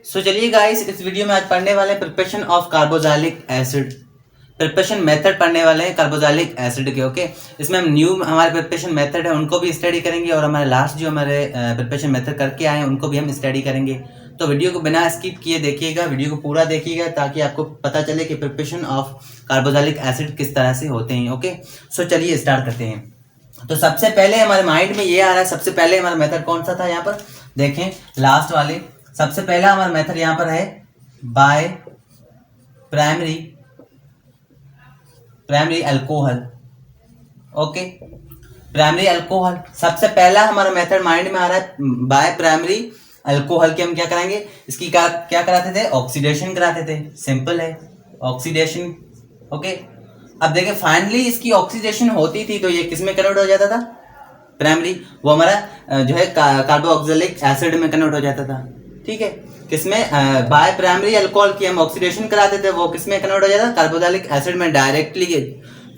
चलिए गाइस, इस वीडियो में आज पढ़ने वाले हैं preparation of carboxylic acid. Preparation method पढ़ने वाले हैं कार्बोक्सिलिक एसिड के। ओके, इसमें हम न्यू हमारे प्रिपरेशन मेथड है उनको भी स्टडी करेंगे और हमारे लास्ट जो हमारे प्रिपरेशन मेथड करके आए हैं उनको भी हम स्टडी करेंगे। तो वीडियो को बिना स्किप किए देखिएगा, वीडियो को पूरा देखिएगा ताकि आपको पता चले कि प्रिपरेशन ऑफ कार्बोक्सिलिक एसिड किस तरह से होते हैं। ओके, चलिए स्टार्ट करते हैं। तो सबसे पहले हमारे माइंड में ये आ रहा है, सबसे पहले हमारा मेथड कौन सा था? यहाँ पर देखें लास्ट वाले, सबसे पहला हमारा मेथड यहाँ पर है by primary alcohol. Okay, primary alcohol सबसे पहला हमारा मेथड माइंड में आ रहा है। बाय प्राइमरी अल्कोहल के हम क्या कराएंगे? इसकी क्या कराते थे? ऑक्सीडेशन कराते थे। सिंपल है, ऑक्सीडेशन। ओके, अब देखिए फाइनली इसकी ऑक्सीडेशन होती थी तो ये किस में कन्वर्ट हो जाता था? प्राइमरी, वो हमारा जो है कार्बोक्सिलिक एसिड में कन्वर्ट हो जाता था। ठीक है, किसमें? बाय प्राइमरी अल्कोहल की हम ऑक्सीडेशन कराते थे, वो किसमें कन्वर्ट हो जाता? कार्बोक्सिलिक एसिड में डायरेक्टली।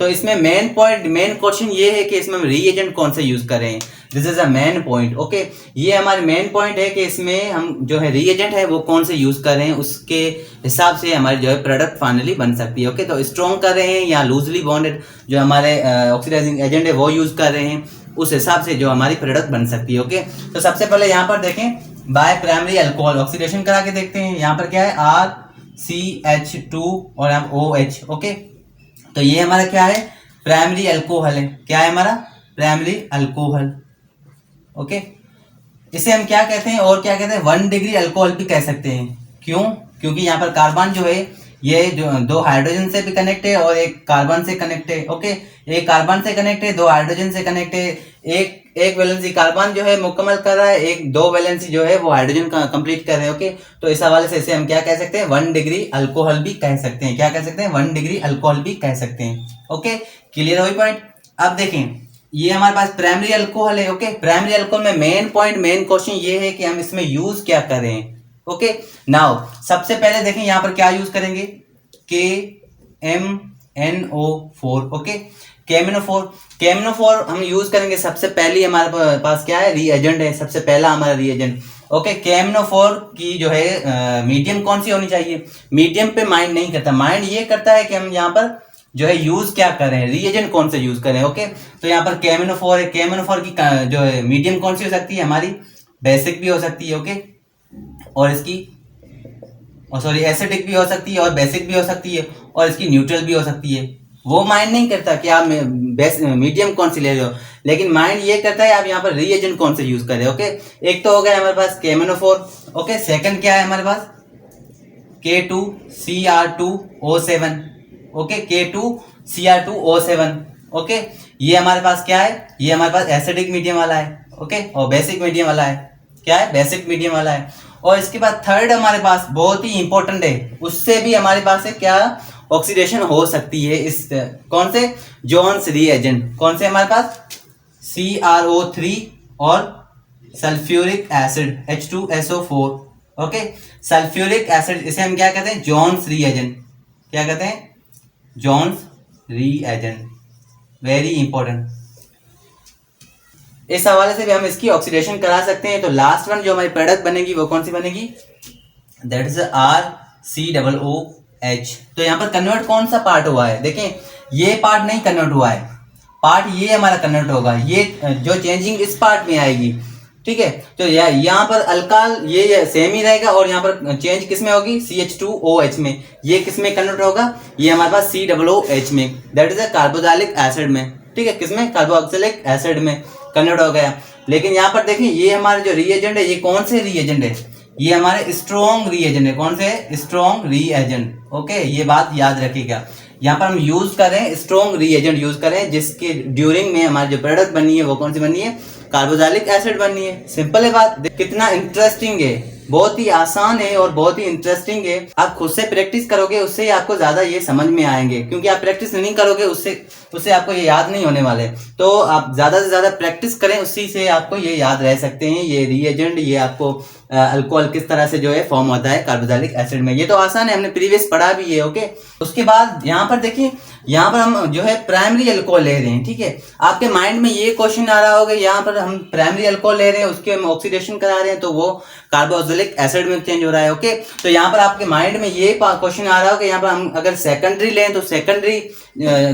तो इसमें मेन क्वेश्चन ये है कि इसमें हम रीएजेंट कौन से यूज करें। This is a main point. Okay, ये हमारे मेन पॉइंट है कि इसमें हम जो है रीएजेंट है वो कौन से यूज करें, उसके हिसाब से हमारी जो है प्रोडक्ट फाइनली बन सकती है। ओके, तो स्ट्रॉन्ग कर रहे हैं या लूजली बॉन्डेड जो हमारे ऑक्सीडाइजिंग एजेंट है वो यूज कर रहे हैं, उस हिसाब से जो हमारी प्रोडक्ट बन सकती है। ओके, तो सबसे पहले यहाँ पर देखें बाय प्राइमरी अल्कोहल ऑक्सीडेशन करा के देखते हैं। यहाँ पर क्या है? RCH2 और यहाँ OH। ओके, तो ये हमारा क्या है? प्राइमरी अल्कोहल है। क्या है हमारा? Primary alcohol. ओके, इसे हम क्या कहते हैं और क्या कहते हैं? 1 डिग्री अल्कोहल भी कह सकते हैं। क्यों? क्योंकि यहाँ पर कार्बन जो है ये जो 2 हाइड्रोजन से भी कनेक्ट है और एक कार्बन से कनेक्ट है। ओके, एक कार्बन से कनेक्ट है, 2 हाइड्रोजन से कनेक्ट है। एक वैलेंसी कार्बन जो है मुकम्मल कर रहा है, एक 2 वैलेंसी जो है वो हाइड्रोजन का कंप्लीट कर रहे हैं। ओके, तो इस हवाले से इसे हम क्या कह सकते हैं? 1 डिग्री अल्कोहल भी कह सकते हैं। क्या कह सकते हैं? 1 डिग्री अल्कोहल भी कह सकते हैं। ओके, क्लियर हुई पॉइंट? अब देखें ये हमारे पास प्राइमरी अल्कोहल है। ओके, प्राइमरी अल्कोहल में मेन क्वेश्चन ये है कि हम इसमें यूज क्या करें। ओके, नाउ सबसे पहले देखें यहाँ पर क्या यूज करेंगे? KMNO4। ओके, KMNO4 हम यूज करेंगे। सबसे पहले हमारे पास क्या है? रीएजेंट है, सबसे पहला हमारा रीएजेंट। ओके, KMNO4 की जो है मीडियम कौन सी होनी चाहिए? मीडियम पे माइंड नहीं करता, माइंड ये करता है कि हम यहाँ पर जो है यूज क्या करें, रीएजेंट कौन से यूज करें। ओके, तो यहाँ पर KMNO4 है, KMNO4 की जो है मीडियम कौन सी हो सकती है? हमारी बेसिक भी हो सकती है। ओके, और इसकी एसिडिक भी हो सकती है और बेसिक भी हो सकती है और इसकी न्यूट्रल भी हो सकती है। वो माइंड नहीं करता कि आप मीडियम कौन सी ले रहे हो, लेकिन माइंड ये करता है आप यहाँ पर रीएजेंट कौन से यूज करें। ओके, एक तो हो गया हमारे पास KMNO4। ओके, सेकंड क्या है हमारे पास? K2Cr2O7। Okay, K2Cr2O7। ओके, ये हमारे पास क्या है? ये हमारे पास एसिडिक मीडियम वाला है। ओके, और बेसिक मीडियम वाला है। क्या है? बेसिक मीडियम वाला है। और इसके बाद थर्ड हमारे पास बहुत ही इंपॉर्टेंट है, उससे भी हमारे पास है क्या? ऑक्सीडेशन हो सकती है। इस कौन से? Jones reagent. कौन से हमारे पास? CrO3 और sulphuric acid H2SO4। Okay, sulphuric acid, इसे हम क्या कहते हैं? Jones reagent. क्या कहते हैं? Jones reagent. Very important. इस हवाले से भी हम इसकी ऑक्सीडेशन करा सकते हैं। तो लास्ट वन जो हमारी प्रोडक्ट बनेगी वो कौन सी बनेगी? That is RCOOH। तो यहाँ पर कन्वर्ट कौन सा पार्ट हुआ है? देखें ये पार्ट नहीं कन्वर्ट हुआ है, पार्ट ये हमारा कन्वर्ट होगा। ये जो चेंजिंग इस पार्ट में आएगी। ठीक है, तो यहाँ पर अल्काल ये सेम ही रहेगा और यहाँ पर चेंज किस में होगी? CH2OH में। ये किस में कन्वर्ट होगा? ये हमारे पास COOH में, that is a carboxylic acid में। ठीक है, किसमें? कार्बोक्सिलिक एसिड में कन्वर्ट हो गया। लेकिन यहाँ पर देखिए ये हमारे जो रीएजेंट है ये कौन से रीएजेंट है? ये हमारे स्ट्रॉन्ग रीएजेंट है। कौन से? Strong reagent. ओके, ये बात याद रखिएगा। यहाँ पर हम यूज करें स्ट्रॉन्ग रीएजेंट यूज करें, जिसके ड्यूरिंग में हमारी जो प्रोडक्ट बनी है वो कौन सी बनी है? कार्बोक्सिलिक एसिड बनी है। सिंपल है बात। कितना इंटरेस्टिंग है, बहुत ही आसान है और बहुत ही इंटरेस्टिंग है। आप खुद से प्रैक्टिस करोगे उससे ही आपको ज्यादा ये समझ में आएंगे, क्योंकि आप प्रैक्टिस नहीं करोगे उससे उससे आपको ये याद नहीं होने वाले। तो आप ज़्यादा से ज़्यादा प्रैक्टिस करें, उसी से आपको ये याद रह सकते हैं। ये रिएजेंट, ये आपको अल्कोहल किस तरह से जो है फॉर्म होता है कार्बोक्सिलिक एसिड में, ये तो आसान है, हमने प्रीवियस पढ़ा भी है। ओके, उसके बाद यहाँ पर देखिए, यहाँ पर हम जो है प्राइमरी अल्कोहल ले रहे हैं, ठीक है। आपके माइंड में ये क्वेश्चन आ रहा होगा, यहाँ पर हम प्राइमरी अल्कोहल ले रहे हैं, उसके हम ऑक्सीडेशन करा रहे हैं, तो वो कार्बोक्सिलिक एसिड में चेंज हो रहा है। ओके, तो यहाँ पर आपके माइंड में ये क्वेश्चन आ रहा होगा, यहाँ पर हम अगर सेकेंडरी लें तो सेकेंडरी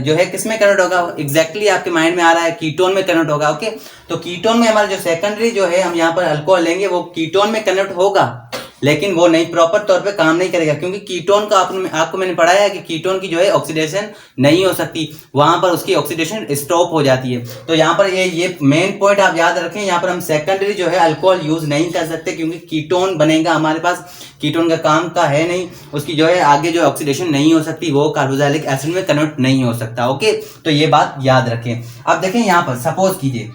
जो है किस में कन्वर्ट होगा, एग्जैक्टली आपके माइंड में आ रहा है कीटोन में कन्वर्ट होगा। ओके, तो कीटोन में हमारा जो सेकेंडरी जो है हम यहाँ पर अल्कोहल लेंगे वो कीटोन में कन्वर्ट होगा, लेकिन वो नहीं प्रॉपर तौर पे काम नहीं करेगा, क्योंकि कीटोन का आपको मैंने पढ़ाया है कि कीटोन की जो है ऑक्सीडेशन नहीं हो सकती, वहां पर उसकी ऑक्सीडेशन स्टॉप हो जाती है। तो यहाँ पर ये मेन पॉइंट आप याद रखें, यहाँ पर हम सेकेंडरी जो है अल्कोहल यूज नहीं कर सकते, क्योंकि कीटोन बनेगा हमारे पास, कीटोन का काम का है नहीं, उसकी जो है आगे जो ऑक्सीडेशन नहीं हो सकती, वो कार्बोक्सिलिक एसिड में कन्वर्ट नहीं हो सकता। ओके, तो ये बात याद रखें। अब देखें यहाँ पर सपोज कीजिए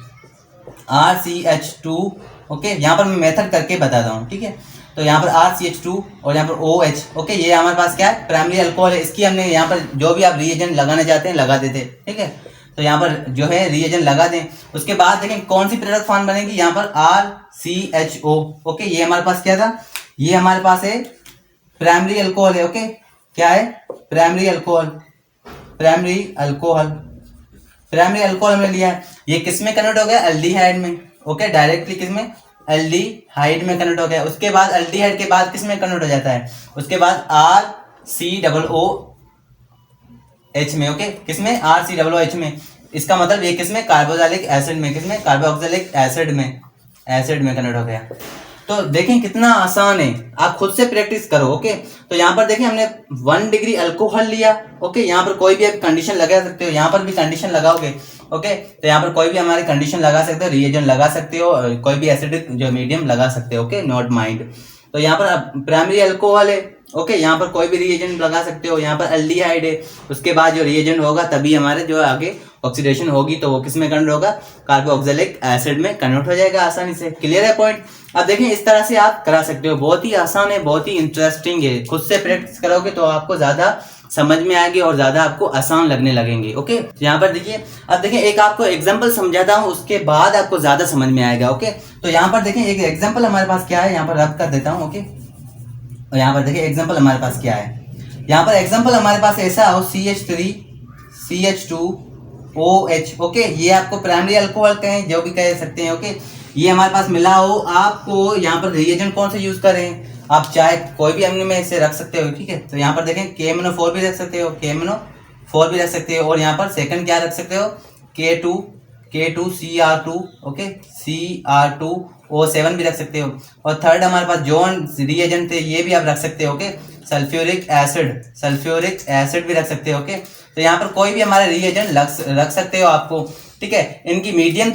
RCH2, ओके, यहाँ पर मैं मेथड करके बताता हूँ, ठीक है। तो यहाँ पर RCH2 और यहाँ पर OH, ओके, ये हमारे पास क्या है, प्राइमरी अल्कोहल है। इसकी हमने यहाँ पर जो भी आप रिएजेंट लगाने चाहते हैं लगा देते, ठीक है। तो यहाँ पर जो है रिएजेंट लगा दें, उसके बाद देखें कौन सी प्रोडक्ट फॉर्म बनेगी, यहाँ पर RCHO, ओके, ये हमारे पास क्या था, ये हमारे पास है प्राइमरी अल्कोहल है। ओके, क्या है, primary alcohol, primary alcohol, primary alcohol हमने लिया है, ये किस में कन्वर्ट हो गया, एल्डिहाइड में। ओके, डायरेक्टली किस में, एल्डिहाइड में कन्वर्ट हो गया। उसके बाद एल्डिहाइड के बाद किस में कन्वर्ट हो जाता है, उसके बाद RCOOH में। ओके, किस में, RCOOH में। इसका मतलब ये किस में, कार्बोक्सिलिक एसिड में, किस में, कार्बोक्सिलिक एसिड में कन्वर्ट हो गया। तो देखें कितना आसान है, आप खुद से प्रैक्टिस करो। ओके, तो यहाँ पर देखें हमने 1 डिग्री अल्कोहल लिया। ओके, यहाँ पर कोई भी आप कंडीशन लगा सकते हो, यहाँ पर भी कंडीशन लगाओगे। ओके, तो यहाँ पर कोई भी हमारी कंडीशन लगा सकते हो, रिएजेंट लगा सकते हो, कोई भी एसिडिक जो मीडियम लगा सकते हो। Okay, not mind. तो यहाँ पर प्राइमरी अल्कोहल है। ओके, यहाँ पर कोई भी रिएजेंट लगा सकते हो, यहाँ पर एल्डिहाइड है। उसके बाद जो रिएजेंट होगा तभी हमारे जो आगे ऑक्सीडेशन होगी, तो वो किस में कन्वर्ट होगा, कार्बोक्सिलिक एसिड में कन्वर्ट हो जाएगा आसानी से। क्लियर है पॉइंट। अब देखें इस तरह से आप करा सकते हो, बहुत ही आसान है, बहुत ही इंटरेस्टिंग है। खुद से प्रैक्टिस करोगे तो आपको ज्यादा समझ में आएगी और ज्यादा आपको आसान लगने लगेंगे। ओके, यहाँ पर देखिए, अब देखिए एक आपको एग्जांपल समझाता हूँ, उसके बाद आपको ज्यादा समझ में आएगा। ओके, तो यहाँ पर देखिए एक एग्जांपल हमारे पास क्या है, यहाँ पर रब कर देता हूँ। ओके, और यहाँ पर देखिए एग्जांपल हमारे पास क्या है, यहाँ पर एग्जांपल हमारे पास ऐसा हो CH3 CH2OH। ओके, ये आपको प्राइमरी अल्कोहल कहें, जो भी कह सकते हैं। ओके, ये हमारे पास मिला हो, आपको यहाँ पर रिएजेंट कौन से यूज करें, आप चाहे कोई भी अम्ल में इसे रख सकते हो, ठीक है। तो यहाँ पर देखें KMNO4 भी रख सकते हो, KMNO4 भी रख सकते हो, और यहाँ पर सेकंड क्या रख सकते हो, K2CR2, ओके, CR2O7 भी रख सकते हो। और थर्ड हमारे पास जॉन रिएजेंट थे, ये भी आप रख सकते हो। ओके, सल्फ्यूरिक एसिड भी रख सकते हो। ओके, तो यहाँ पर कोई भी हमारे रिएजेंट रख सकते हो आपको, ठीक है। इनकी मीडियम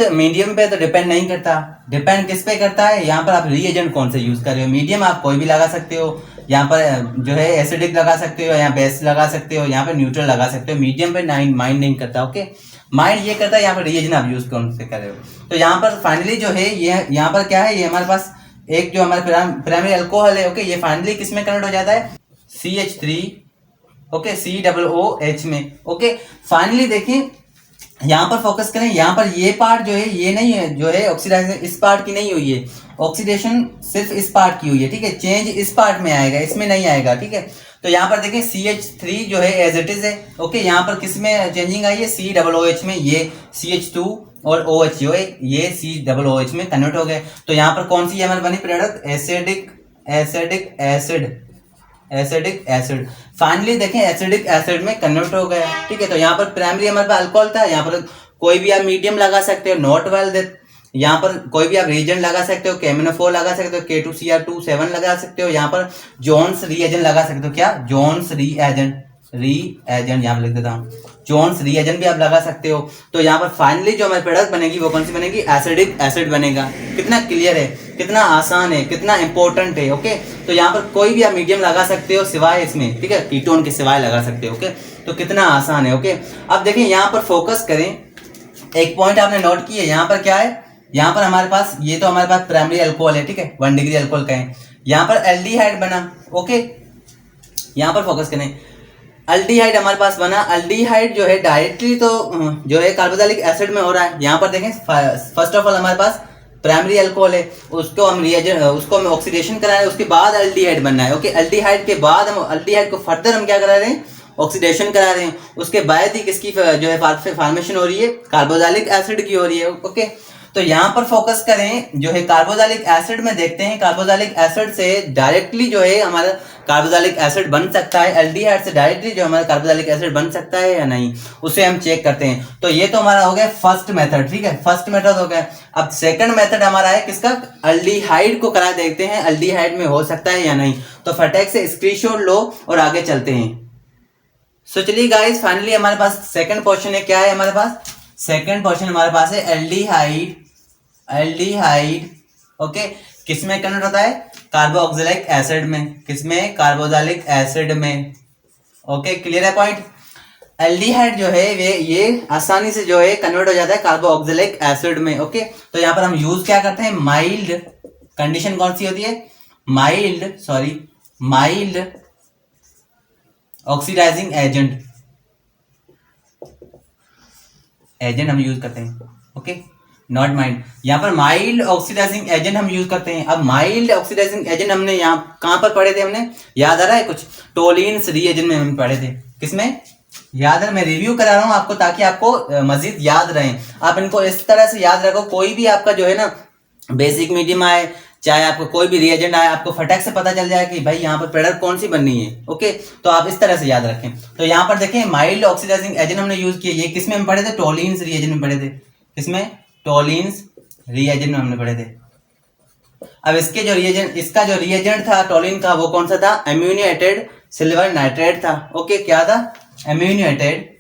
पे तो डिपेंड नहीं करता, डिपेंड किस पे करता है, यहाँ पर आप रिएजेंट कौन से यूज कर रहे हो। मीडियम आप कोई भी लगा सकते हो, यहाँ पर जो है एसिडिक लगा सकते हो, यहाँ बेस लगा सकते हो, यहाँ पर न्यूट्रल लगा सकते हो। मीडियम पे माइंड नहीं करता। ओके, माइंड ये करता है यहाँ पर रिएजेंट आप यूज कौन से कर रहे हो। तो यहाँ पर फाइनली जो है ये यहाँ पर क्या है, ये हमारे पास एक जो हमारे प्राइमरी अल्कोहल है। ओके, ये फाइनली किस में कन्वर्ट हो जाता है, CH3, ओके, COOH में। ओके, फाइनली देखिए यहाँ पर फोकस करें, यहाँ पर ये पार्ट जो है ये नहीं है, जो है ऑक्सीडाइजेशन इस पार्ट की नहीं हुई है, ऑक्सीडेशन सिर्फ इस पार्ट की हुई है, ठीक है। चेंज इस पार्ट में आएगा, इसमें नहीं आएगा, ठीक है। तो यहाँ पर देखें CH3 जो है एज इट इज है। ओके, यहाँ पर किस में चेंजिंग आई है, COOH में, ये CH2 और OH जो है ये COOH में कन्वर्ट हो गए। तो यहाँ पर कौन सी हमारी बनी प्रोडक्ट, एसिडिक एसिड। फाइनली देखें एसिडिक एसिड में कन्वर्ट हो गया, ठीक है। तो यहाँ पर प्राइमरी हमारे पास अल्कोहल था, यहाँ पर कोई भी आप मीडियम लगा सकते हो, नॉट वेल दैट। यहाँ पर कोई भी आप रिएजेंट लगा सकते हो, KMNO4 लगा सकते हो, K2CR2 लगा सकते हो, यहाँ पर जोन्स रिएजेंट लगा सकते हो। क्या, जोन्स रिएजेंट यहाँ पर लिख देता हूँ, जोन्स रिएजेंट भी आप लगा सकते हो। तो यहाँ पर फाइनली जो हमारी प्रोडक्ट बनेगी वो कौन सी बनेगी, एसिडिक एसिड बनेगा। कितना क्लियर है, कितना आसान है, कितना इंपॉर्टेंट है। ओके, तो यहाँ पर कोई भी आप मीडियम लगा सकते हो सिवाय इसमें, ठीक है, कीटोन के सिवाय लगा सकते हो। ओके, तो कितना आसान है। ओके, अब देखिए यहाँ पर फोकस करें, एक पॉइंट आपने नोट किया, यहाँ पर क्या है, यहाँ पर हमारे पास ये तो हमारे पास प्राइमरी अल्कोहल है, ठीक है, 1 डिग्री अल्कोहल कहें, यहाँ पर एल्डिहाइड बना। ओके, यहाँ पर फोकस करें, अल्डिहाइड हमारे पास बना। अल्डिहाइड जो है डायरेक्टली तो जो है कार्बोक्सिलिक एसिड में हो रहा है। यहाँ पर देखें फर्स्ट ऑफ ऑल हमारे पास प्राइमरी अल्कोहल है, उसको हम ऑक्सीडेशन करा रहे हैं, उसके बाद अल्डिहाइड बनना है। ओके, अल्डिहाइड के बाद हम अल्डिहाइड को फर्दर हम क्या करा रहे हैं, ऑक्सीडेशन करा रहे हैं। उसके बाद ही किसकी जो है फॉर्मेशन हो रही है, कार्बोक्सिलिक एसिड की हो रही है। ओके, तो यहाँ पर फोकस करें जो है कार्बोक्सिलिक एसिड में, देखते हैं कार्बोक्सिलिक एसिड से डायरेक्टली जो है हमारा कार्बोक्सिलिक एसिड बन सकता है, एल्डिहाइड से डायरेक्टली जो हमारा कार्बोक्सिलिक एसिड बन सकता है या नहीं, उसे हम चेक करते हैं। तो ये तो हमारा हो गया फर्स्ट मेथड, ठीक है, फर्स्ट मेथड हो गया। अब सेकंड मेथड हमारा है किसका, अल्डिहाइड को करा देखते हैं अल्डिहाइड में हो सकता है या नहीं। तो फटाक से स्क्रीनशॉट लो और आगे चलते हैं। सो चलिए गाइस, फाइनली हमारे पास सेकंड क्वेश्चन है। क्या है हमारे पास, सेकंड क्वेश्चन हमारे पास है एल्डिहाइड। एल्डिहाइड ओके किसमें कन्वर्ट होता है, कार्बोक्सिलिक एसिड में। किसमें, कार्बोक्सिलिक एसिड में। ओके, क्लियर है पॉइंट। एल्डिहाइड जो है ये आसानी से जो है कन्वर्ट हो जाता है कार्बोक्सिलिक एसिड में। ओके, तो यहाँ पर हम यूज क्या करते हैं, माइल्ड, कंडीशन कौन सी होती है, माइल्ड ऑक्सीडाइजिंग एजेंट हम यूज करते हैं। ओके, नॉट माइल्ड, यहाँ पर माइल्ड ऑक्सीडाइजिंग एजेंट हम यूज करते हैं। अब माइल्ड ऑक्सीडाइजिंग एजेंट हमने यहाँ कहां पर पढ़े थे, हमने याद आ रहा है कुछ, टोलिन्स रीएजेंट में हम पढ़े थे। किसमें याद है, मैं रिव्यू करा रहा हूं आपको ताकि आपको मजीद याद रहे। आप इनको इस तरह से याद रखो, कोई भी आपका जो है ना बेसिक मीडियम आए, चाहे आपको कोई भी रिएजेंट आए, आपको फटाक से पता चल जाए कि भाई यहाँ पर प्रोडक्ट कौन सी बननी है। ओके, तो आप इस तरह से याद रखें। तो यहाँ पर देखें माइल्ड ऑक्सीडाइजिंग एजेंट हमने यूज किया, ये किसमें हम पढ़े थे, टोलिन्स रीएजेंट में पढ़े थे। किसमें, टोलिन्स रीएजेंट में हमने पढ़े थे। अब इसके जो रिएजेंट, इसका जो रिएजेंट था टोलिन का, वो कौन सा था, अम्यूनिएटेड सिल्वर नाइट्रेट था। ओके, क्या था, अम्यूनिएटेड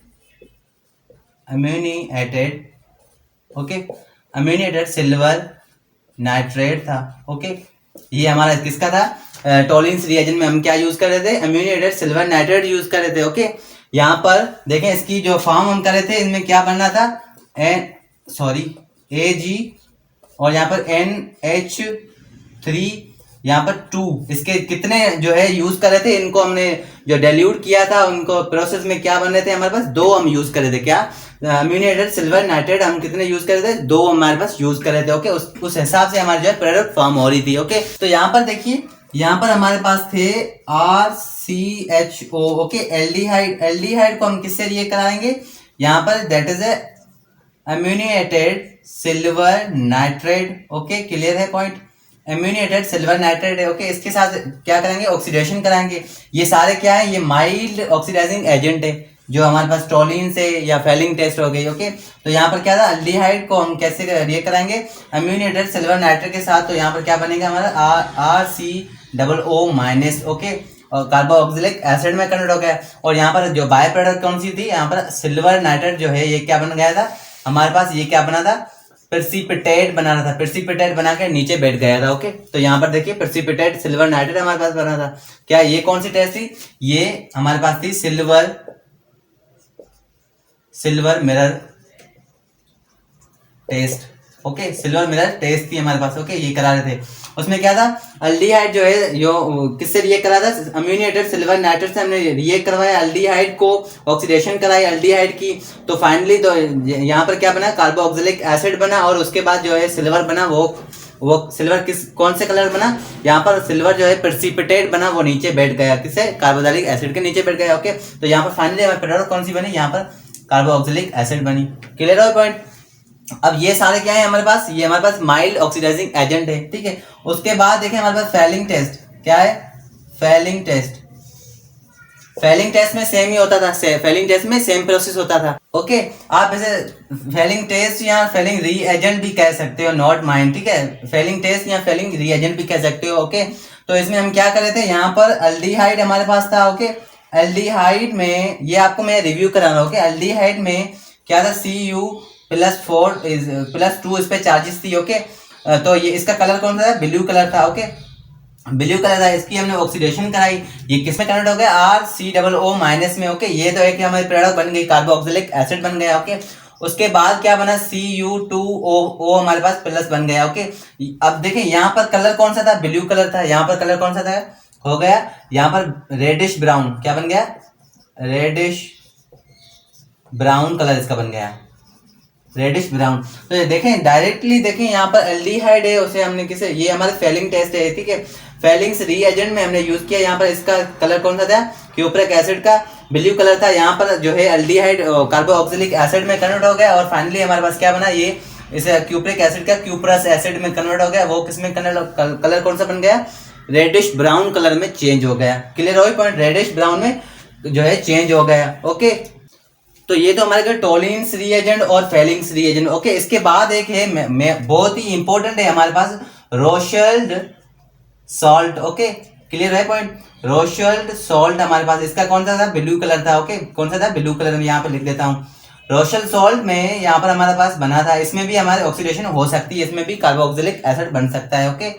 सिल्वर नाइट्रेट था। ओके, ये हमारा किसका था, टोलिन्स रिएजेंट में हम क्या यूज कर रहे थे, अम्यूनिएटेड सिल्वर नाइट्रेट यूज कर रहे थे। ओके, यहाँ पर देखें इसकी जो फॉर्म हम कर रहे थे, इनमें क्या बनना था, Ag और यहाँ पर NH3, यहाँ पर 2, इसके कितने जो है यूज कर रहे थे, इनको हमने जो डाइल्यूट किया था, उनको प्रोसेस में क्या बन रहे थे हमारे पास, 2 हम यूज कर रहे थे। क्या, अम्यूनिएटेड सिल्वर नाइट्रेट हम कितने यूज कर रहे थे, 2 हमारे पास यूज कर रहे थे। ओके, उस हिसाब से हमारी जो है प्रोडक्ट फॉर्म हो रही थी। ओके, तो यहाँ पर देखिए, यहाँ पर हमारे पास थे RCHO। ओके, एल्डिहाइड को हम किससे रिएक्ट कराएंगे, यहाँ पर that is a ammoniated silver nitrate. Okay, clear है पॉइंट, अम्यूनिएटेड सिल्वर नाइट्रेट है। ओके, इसके साथ क्या करेंगे, ऑक्सीडेशन कराएंगे। ये सारे क्या है, ये माइल्ड ऑक्सीडाइजिंग एजेंट है जो हमारे पास टोलिन से या फेलिंग टेस्ट हो गई। ओके, तो यहाँ पर क्या था, एल्डिहाइड को हम कैसे रिएक्ट कराएंगे, अम्यूनिएटेड सिल्वर नाइट्रेट के साथ। तो यहाँ पर क्या बनेगा हमारा RCOO-। ओके, और कार्बोक्सिलिक एसिड में कन्वर्ट हो गया। और यहाँ पर जो बाय प्रोडक्ट कौन सी थी, यहाँ पर सिल्वर नाइट्रेट जो है ये क्या बन गया था हमारे पास, ये क्या बना था, प्रेसिपिटेट बनाना था, प्रेसिपिटेट बना के नीचे बैठ गया था। ओके, तो यहाँ पर देखिए प्रेसिपिटेट सिल्वर नाइट्रेट हमारे पास बना था। क्या ये कौन सी टेस्ट थी, ये हमारे पास थी silver mirror test. Okay, silver mirror test थी हमारे पास। ओके, ये करा रहे थे। उसमें क्या था, अल्डिहाइड जो है जो किससे रिएक्ट करा था, अम्यूनिएटेड सिल्वर नाइट्रेट से हमने रिएक्ट करवाया, अल्डिहाइड को ऑक्सीडेशन कराई अल्डिहाइड की। तो फाइनली तो यहाँ पर क्या बना, कार्बोक्सिलिक एसिड बना, और उसके बाद जो है सिल्वर बना। वो सिल्वर कौन से कलर बना, यहाँ पर सिल्वर जो है प्रेसिपिटेट बना, वो नीचे बैठ गया, किसे, कार्बोक्सिलिक एसिड के नीचे बैठ गया। ओके, तो यहाँ पर फाइनली हमारे प्रोडक्ट कौन सी बनी, यहाँ पर कार्बोक्सिलिक एसिड बनी। क्लियर है पॉइंट। अब ये सारे क्या है हमारे पास, ये हमारे पास माइल्ड ऑक्सीडाइजिंग एजेंट है। ठीक है, उसके बाद देखें हमारे पास फेलिंग टेस्ट। क्या है, फेलिंग टेस्ट में सेम ही होता था, फेलिंग टेस्ट में सेम प्रोसेस होता था। ओके, आप इसे फेलिंग टेस्ट या फेलिंग रीएजेंट भी कह सकते हो, नॉट माइंड। ठीक है, फेलिंग टेस्ट या फेलिंग रीएजेंट भी कह सकते हो। ओके, तो इसमें हम क्या कर रहे थे, यहाँ पर अल्डिहाइड हमारे पास था। ओके, एल्डिहाइड में ये आपको मैं रिव्यू करा रहा हूँ। ओके, एल्डिहाइड में क्या था, Cu+4+2 इस पे चार्जेस थी। ओके, तो ये इसका कलर कौन सा था, ब्लू कलर था। ओके, ब्लू कलर था, इसकी हमने ऑक्सीडेशन कराई, ये किस में कन्वर्ट हो गया, RCOO- में। ओके, ये तो एक हमारी प्रोडक्ट बन गई, कार्बोक्सिलिक एसिड बन गया। ओके, उसके बाद क्या बना, Cu2O हमारे पास प्लस बन गया। ओके, अब देखें यहाँ पर कलर कौन सा था, ब्लू कलर था, यहाँ पर कलर कौन सा था, हो गया यहाँ पर रेडिश ब्राउन, क्या बन गया, रेडिश ब्राउन कलर इसका बन गया, रेडिश ब्राउन। तो ये देखें, डायरेक्टली देखें यहाँ पर एल्डिहाइड है, उसे हमने किसे, ये हमारे फेलिंग टेस्ट है, ठीक है। फेलिंग्स रीएजेंट में हमने यूज किया, यहाँ पर इसका कलर कौन सा था, क्यूप्रिक एसिड का ब्लू कलर था। यहाँ पर जो है एल्डिहाइड कार्बोक्सिलिक एसिड में कन्वर्ट हो गया, और फाइनली हमारे पास क्या बना, ये इसे क्यूप्रिक एसिड का क्यूप्रस एसिड में कन्वर्ट हो गया। वो किसमें कलर कौन सा बन गया, रेडिश ब्राउन कलर में चेंज हो गया। क्लियर हो पॉइंट, रेडिश ब्राउन में जो है चेंज हो गया। ओके, तो ये तो हमारे टोलिन्स रिएजेंट और फेलिंग्स रिएजेंट। ओके, इसके बाद एक है बहुत ही इंपॉर्टेंट है हमारे पास, रोशल्ड सॉल्ट। ओके, क्लियर है पॉइंट, रोशल्ड सॉल्ट हमारे पास, इसका कौन सा था, ब्लू कलर था। ओके, कौन सा था, ब्लू कलर में, यहाँ पे लिख देता हूँ। रोशल सॉल्ट में यहाँ पर हमारे पास बना था, इसमें भी हमारे ऑक्सीडेशन हो सकती है, इसमें भी कार्बोक्सिलिक एसिड बन सकता है। ओके,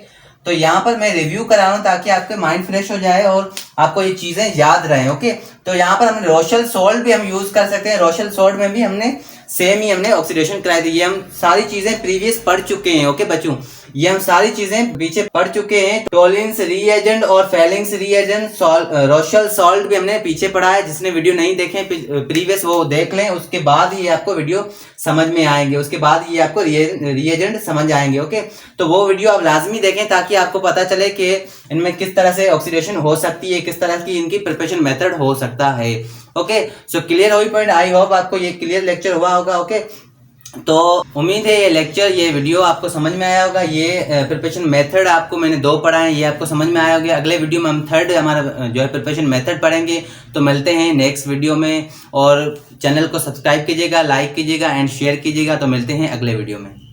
तो यहाँ पर मैं रिव्यू करा रहा हूँ ताकि आपके माइंड फ्रेश हो जाए और आपको ये चीजें याद रहें। ओके, तो यहाँ पर हमने रोशल सॉल्ट भी हम यूज कर सकते हैं, रोशल सॉल्ट में भी हमने सेम ही हमने ऑक्सीडेशन कराई थी। ये हम सारी चीजें प्रीवियस पढ़ चुके हैं। ओके बच्चों, ये हम सारी चीजें पीछे पढ़ चुके हैं। टोलिन्स रिएजेंट और फेलिंग्स रिएजेंट, रोशल सॉल्ट भी हमने पीछे पढ़ा है। जिसने वीडियो नहीं देखे प्रीवियस वो देख लें, उसके बाद ही आपको वीडियो समझ में आएंगे, उसके बाद ये आपको रिएजेंट समझ आएंगे। ओके, तो वो वीडियो आप लाजमी देखें ताकि आपको पता चले कि इनमें किस तरह से ऑक्सीडेशन हो सकती है, किस तरह की इनकी प्रिपरेशन मेथड हो सकता है। ओके, सो क्लियर हुई पॉइंट, आई होप आपको ये क्लियर लेक्चर हुआ होगा। ओके, तो उम्मीद है ये लेक्चर, ये वीडियो आपको समझ में आया होगा। ये प्रिपरेशन मेथड आपको मैंने 2 पढ़ाए, ये आपको समझ में आया होगा। अगले वीडियो में हम 3rd हमारा जो है प्रिपरेशन मेथड पढ़ेंगे। तो मिलते हैं नेक्स्ट वीडियो में, और चैनल को सब्सक्राइब कीजिएगा, लाइक कीजिएगा एंड शेयर कीजिएगा। तो मिलते हैं अगले वीडियो में।